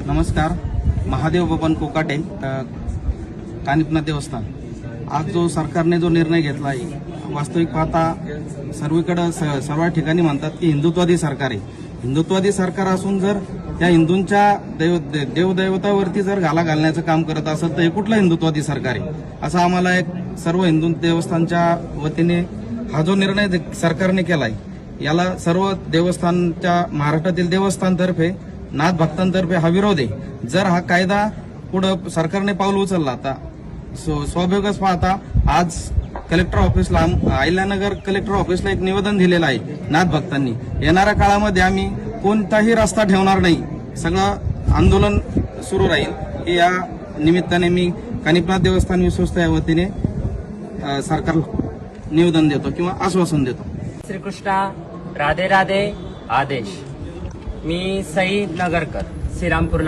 नमस्कार. महादेव बबन कोकाटे, कानिपनाथ देवस्थान. आज जो सरकारने जो निर्णय घेतला आहे, वास्तविक पाहता सर्वीकडे सर्व ठिकाणी म्हणतात की हिंदुत्ववादी सरकार आहे. हिंदुत्ववादी सरकार असून जर त्या हिंदूंच्या देवदैवतावरती जर घाला घालण्याचं काम करत असेल तर हे कुठलं हिंदुत्ववादी सरकार आहे, असं आम्हाला एक सर्व हिंदू देवस्थानच्या वतीने हा जो निर्णय सरकारने केलाय याला सर्व देवस्थानच्या महाराष्ट्रातील देवस्थानतर्फे नाथ भक्तांतर्फे हा विरोध आहे. जर हा कायदा पुढे सरकारने पाऊल उचलला तर स्वाभाविकच पाहता आज कलेक्टर ऑफिसला, अहिल्यानगर कलेक्टर ऑफिसला एक निवेदन दिलेलं आहे नाथ भक्तांनी. येणाऱ्या काळामध्ये आम्ही कोणताही रस्ता ठेवणार नाही, सगळं आंदोलन सुरू राहील. या निमित्ताने मी कानिपनाथ देवस्थान विश्वस्त या वतीने सरकारला निवेदन देतो किंवा आश्वासन देतो. श्रीकृष्णा, राधे राधे, आदेश. मी सई नगरकर, श्रीरामपूर.